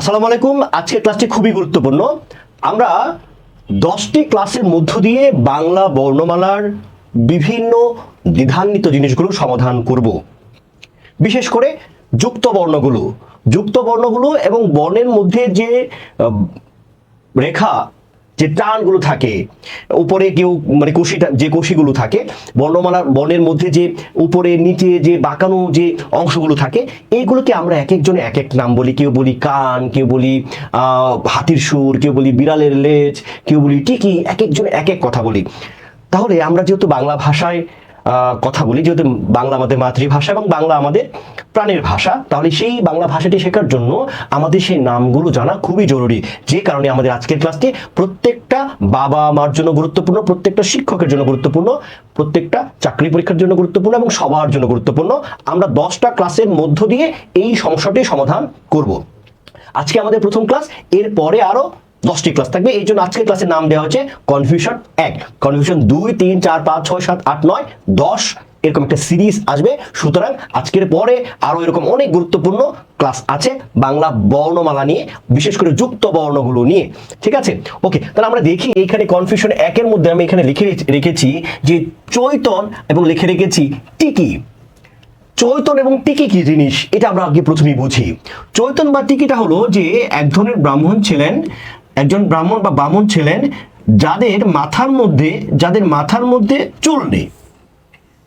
আসসালামু আলাইকুম। আজকের ক্লাসটি খুবই গুরুত্বপূর্ণ। আমরা 10টি ক্লাসের মধ্য দিয়ে বাংলা বর্ণমালার বিভিন্ন দ্বিধান্বিত জিনিসগুলো সমাধান করব। বিশেষ করে যুক্ত বর্ণগুলো এবং বর্ণের মধ্যে যে রেখা যে টানগুলো থাকে উপরে কেউ মানে যে কোষিগুলো থাকে বর্ণের মধ্যে যে উপরে নিচে যে বাঁকানো যে অংশগুলো থাকে এইগুলোকে আমরা এক একজনে এক এক নাম বলি। কেউ বলি কান, কেউ বলি হাতির সুর, কেউ বলি বিড়ালের লেজ, কেউ বলি টিকি, এক একজনে এক এক কথা বলি। তাহলে আমরা যেহেতু বাংলা ভাষায় কথা বলি, যেহেতু বাংলা আমাদের মাতৃভাষা এবং বাংলা আমাদের প্রাণের ভাষা, তাহলে সেই বাংলা ভাষাটি শেখার জন্য আমাদের সেই নামগুলো জানা খুবই জরুরি। যে কারণে আমাদের আজকের ক্লাসটি প্রত্যেকটা বাবা মার জন্য গুরুত্বপূর্ণ, প্রত্যেকটা শিক্ষকের জন্য গুরুত্বপূর্ণ, প্রত্যেকটা চাকরি পরীক্ষার জন্য গুরুত্বপূর্ণ এবং সবার জন্য গুরুত্বপূর্ণ। আমরা 10টা ক্লাসের মধ্য দিয়ে এই সমস্যাটি সমাধান করব। আজকে আমাদের প্রথম ক্লাস, এর পরে আরো 10টি ক্লাস থাকবে। এই জন্য আজকের ক্লাসের নাম দেওয়া হচ্ছে কনফিউশন 1, কনফিউশন 2, 3, 4, 5, 6, 7, 8, 9, 10 এরকম একটা সিরিজ আসবে। সুতরাং আজকের পরে আরো এরকম অনেক গুরুত্বপূর্ণ ক্লাস আছে বাংলা বর্ণমালা নিয়ে, বিশেষ করে যুক্ত বর্ণগুলো নিয়ে। ঠিক আছে, ওকে। তাহলে আমরা দেখি এইখানে কনফিউশন 1-এর মধ্যে আমি এখানে লিখে রেখেছি যে চৈতন এবং লিখে রেখেছি টিকি। চৈতন এবং টিকি কি জিনিস এটা আমরা আগে প্রথমেই বুঝি। চৈতন বা টিকিটা হলো যে এক ধরনের একজন ব্রাহ্মণ বা বামন ছিলেন যাদের মাথার মধ্যে চুল নেই,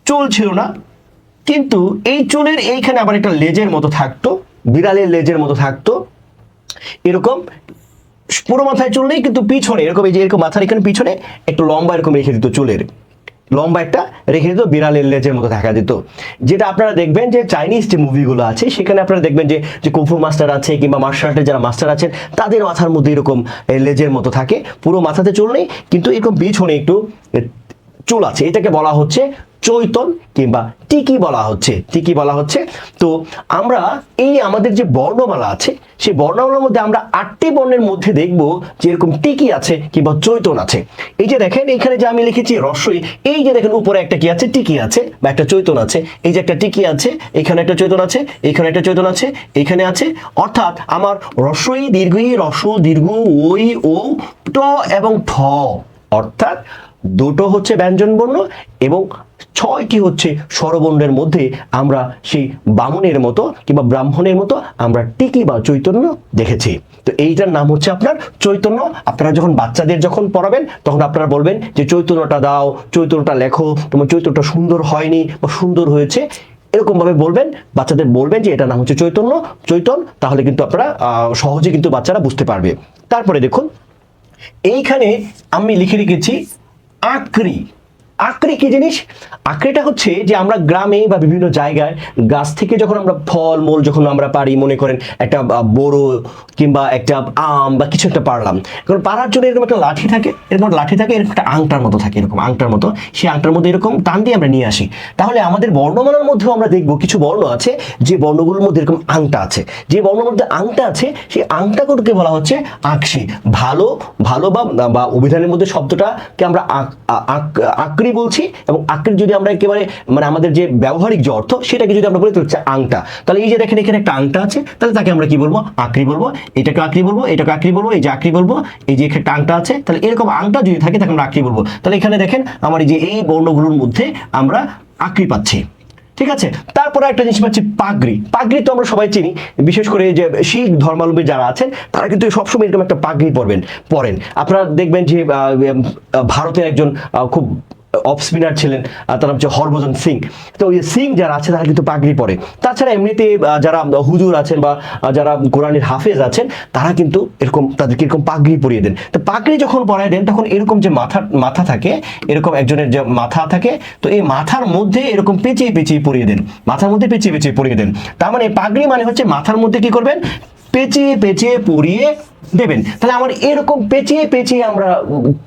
চুল ছিল না, কিন্তু এই চুলের এইখানে আবার একটা লেজের মতো থাকতো, বিড়ালের লেজের মতো থাকতো। এরকম পুরো মাথায় চুল নেই, কিন্তু পিছনে এরকম এই যে এরকম মাথার এখানে পিছনে একটু লম্বা এরকম রেখে দিত, চুলের লম্বা একটা রেখে দিত, বিড়ালের লেজের মতো দেখা দিত। যেটা আপনারা দেখবেন যে চাইনিজ যে মুভিগুলো আছে সেখানে আপনারা দেখবেন যে কুংফু মাস্টার আছে কিংবা মার্শাল আর্টের যারা মাস্টার আছেন তাদের মাথার মধ্যে এরকম লেজের মতো থাকে, পুরো মাথাতে চুল নেই কিন্তু এরকম পিছনে একটু চুল আছে। এটাকে বলা হচ্ছে চৈতন কিংবা টিকি বলা হচ্ছে। তো আমরা এই আমাদের যে বর্ণমালা আছে সেই বর্ণমালার মধ্যে আমরা 8টি বর্ণের মধ্যে দেখব যে এরকম টিকি আছে কিংবা চৈতন আছে। এই যে দেখেন এখানে যে আমি লিখেছি রস্বই, এই যে দেখেন উপরে একটা কি আছে, টিকি আছে বা একটা চৈতন আছে। এই যে একটা টিকি আছে, এখানে একটা চৈতন আছে, এখানে একটা চৈতন আছে, এখানে আছে। অর্থাৎ আমার রস্বই দীর্ঘই রস্ব দীর্ঘ ওই ও ট এবং ঠ, অর্থাৎ দুটো হচ্ছে ব্যঞ্জন বর্ণ এবং 6টি হচ্ছে স্বরবর্ণের মধ্যে আমরা সেই বামনের মতো কিংবা ব্রাহ্মণের মতো আমরা টিকি বা চৈতন্য দেখেছি। তো এইটার নাম হচ্ছে আপনার চৈতন্য। আপনারা যখন বাচ্চাদের যখন পড়াবেন তখন আপনারা বলবেন যে চৈতন্যটা দাও, চৈতন্যটা লেখো, তোমার চৈতন্যটা সুন্দর হয়নি বা সুন্দর হয়েছে, এরকম ভাবে বলবেন, বাচ্চাদের বলবেন যে এটার নাম হচ্ছে চৈতন। তাহলে কিন্তু আপনারা সহজে কিন্তু বাচ্চারা বুঝতে পারবে। তারপরে দেখুন এইখানে আমি লিখে রেখেছি আকৃ। আকৃ কি জিনিস? আকৃটা হচ্ছে যে আমরা গ্রামে বা বিভিন্ন জায়গায় গাছ থেকে যখন আমরা ফল মূল যখন আমরা পারি, মনে করেন একটা বড় কিংবা একটা আম বা কিছু একটা পারলাম, এখন পারার জন্য এরকম একটা লাঠি থাকে, এরকম একটা আংটার মতো থাকে, এরকম আংটার মতো, সেই আংটার মধ্যে এরকম টান দিয়ে আমরা নিয়ে আসি। তাহলে আমাদের বর্ণমালার মধ্যেও আমরা দেখবো কিছু বর্ণ আছে যে বর্ণগুলোর মধ্যে এরকম আংটা আছে, যে বর্ণের মধ্যে আংটা আছে সেই আংটাগুলোকে বলা হচ্ছে আকৃ। ভালো বা অভিধানের মধ্যে শব্দটাকে আমরা আকৃ বলছি, এবং আকৃ যদি আমরা একেবারে মানে আমাদের যে ব্যবহারিক যে অর্থ সেটাকে যদি আমরা বলি তো হচ্ছে আংটা। তাহলে এই যে দেখেন এখানে একটা আংটা আছে, তাহলে তাকে আমরা কি বলবো? আকৃ বলবো। এটাকে আকৃ বলবো, এটাকে আকৃ বলবো, এই যে আকৃ বলবো, এই যে একটা আংটা আছে, তাহলে এরকম আংটা যদি থাকে তাকে আমরা আকৃ বলবো। তাহলে এখানে দেখেন আমার এই যে এই বর্ণগুলোর মধ্যে আমরা আকৃ পাচ্ছি। ঠিক আছে, তারপরে একটা জিনিস পাচ্ছি পাগড়ি। পাগড়ি তো আমরা সবাই চিনি, বিশেষ করে যে শিখ ধর্মাবলম্বী যারা আছেন তারা কিন্তু সবসময় এরকম একটা পাগড়ি পরেন। আপনারা দেখবেন যে ভারতের একজন খুব অফ স্পিনার ছিলেন, তার নাম হচ্ছে হরভজন সিং। তো ওই সিং যারা আছে তারা কিন্তু পাগড়ি পরে। তাছাড়া এমনিতে যারা হুজুর আছেন বা যারা কোরআনের হাফেজ আছেন তারা কিন্তু এরকম তাদেরকে এরকম পাগড়ি পরিয়ে দেন। তো পাগড়ি যখন পরায় দেন তখন এরকম যে মাথা থাকে, এরকম একজনের যে মাথা থাকে, তো এই মাথার মধ্যে এরকম পেঁচিয়ে পরিয়ে দেন, মাথার মধ্যে পেঁচিয়ে পরিয়ে দেন। তার মানে পাগড়ি মানে হচ্ছে মাথার মধ্যে কি করবেন? পেঁচিয়ে পরিয়ে দেবেন। তাহলে আমার এরকম পেঁচিয়ে আমরা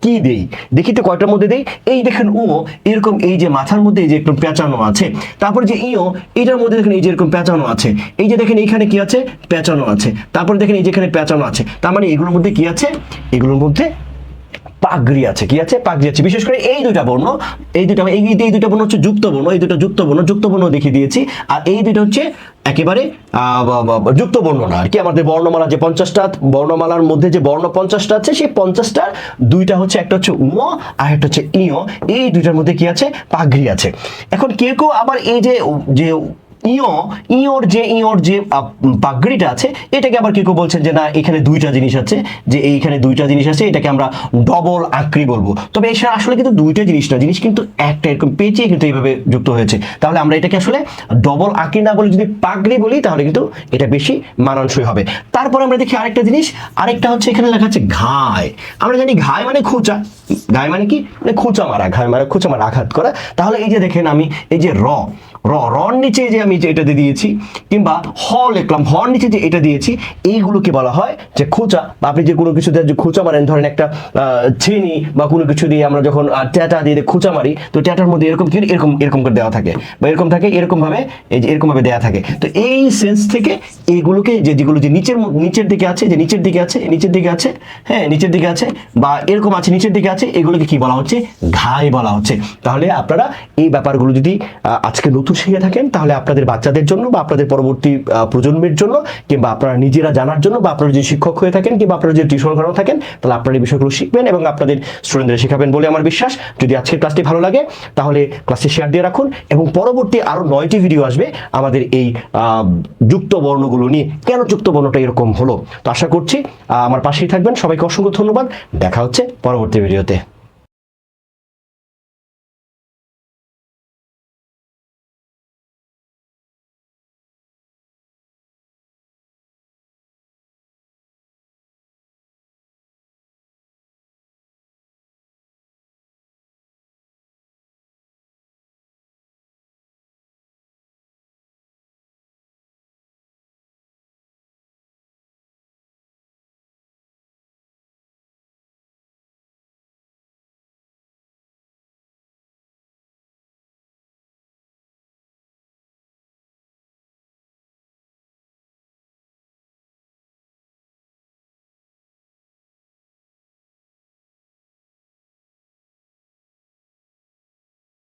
কি দেই দেখি তো কয়টার মধ্যে দেই। এই দেখেন ও এরকম এই যে মাথার মধ্যে এই যে একটু পেঁচানো আছে, তারপর যে ইও এটার মধ্যে দেখেন এই যে এরকম পেঁচানো আছে, এই যে দেখেন এইখানে কি আছে? পেঁচানো আছে। তারপর দেখেন এই যে এখানে পেঁচানো আছে। তার মানে এগুলোর মধ্যে কি আছে? এগুলোর মধ্যে পাগড়ি আছে, কি আছে? পাগড়ি আছে। বিশেষ করে এই দুটা বর্ণ, এই দুটা বর্ণ হচ্ছে যুক্ত বর্ণ, এই দুটো যুক্ত বর্ণ দেখিয়ে দিয়েছি। আর এই দুটো হচ্ছে একেবারে যুক্ত বর্ণ না আর কি। আমাদের বর্ণমালা যে 50টা বর্ণমালার মধ্যে যে বর্ণ 50টা আছে, সেই 50টার দুইটা হচ্ছে, একটা হচ্ছে উ আর একটা হচ্ছে ইয়। এই দুইটার মধ্যে কি আছে? পাগড়ি আছে। এখন কেউ কেউ আবার এই যে ইয়োর যে পাগড়িটা আছে, এটাকে আবার কেউ কেউ বলছেন যে না, এখানে দুইটা জিনিস আছে, যে এইখানে দুইটা জিনিস আছে, এটাকে আমরা ডবল আঁকড়ি বলবো। তবে এটা আসলে কিন্তু দুইটা জিনিস না, জিনিস কিন্তু একটা, এরকম পেঁচিয়ে কিন্তু এইভাবে যুক্ত হয়েছে। তাহলে আমরা এটাকে আসলে ডবল আঁকড়ি না বলে যদি পাগড়ি বলি, তাহলে কিন্তু এটা বেশি মানানসই হবে। তারপর আমরা দেখি আরেকটা জিনিস, আরেকটা হচ্ছে এখানে লেখা আছে ঘাই। আমরা জানি ঘাই মানে খোঁচা, ঘাই মানে কি? মানে খোঁচা মারা, ঘাই মারা খোঁচা মারা, আঘাত করা। তাহলে এই যে দেখেন, আমি এই যে রর নিচে যে আমি যে এটা দিয়ে দিয়েছি, কিংবা হ লিখলাম, হর নিচে যে এটা দিয়েছি, এইগুলোকে বলা হয় যে খোঁচা। বা আপনি যে কোনো কিছু দিয়ে যে খোঁচা মারেন, ধরেন একটা ছেনি বা কোনো কিছু দিয়ে আমরা যখন ট্যাটা দিয়ে খোঁচা মারি, তো ট্যাটার মধ্যে এরকম কি এরকম করে দেওয়া থাকে, বা এরকম থাকে, এরকম ভাবে, এই যে এরকম ভাবে দেওয়া থাকে। তো এই সেন্স থেকে এইগুলোকে, যেগুলো যে নিচের দিকে আছে, যে নিচের দিকে আছে, হ্যাঁ নিচের দিকে আছে, বা এরকম আছে নিচের দিকে আছে, এগুলোকে কি বলা হচ্ছে? ঘাই বলা হচ্ছে। তাহলে আপনারা এই ব্যাপারগুলো যদি আজকে নতুন শিখে থাকেন, তাহলে আপনাদের বাচ্চাদের জন্য বা আপনাদের পরবর্তী প্রজন্মের জন্য, কিংবা আপনারা নিজেরা জানার জন্য, বা আপনারা যদি শিক্ষক হয়ে থাকেন, কিংবা আপনারা যদি টিউশন করানো থাকেন, তাহলে আপনারা এই বিষয়গুলো শিখবেন এবং আপনাদের স্টুডেন্টদের শেখাবেন বলে আমার বিশ্বাস। যদি আজকের ক্লাসটি ভালো লাগে, তাহলে ক্লাসটি শেয়ার দিয়ে রাখুন, এবং পরবর্তী আরো 9টি ভিডিও আসবে আমাদের এই যুক্ত বর্ণগুলো নিয়ে, কেন যুক্ত বর্ণটা এরকম হলো। তো আশা করছি আমার পাশেই থাকবেন। সবাইকে অসংখ্য ধন্যবাদ। দেখা হচ্ছে পরবর্তী ভিডিওতে।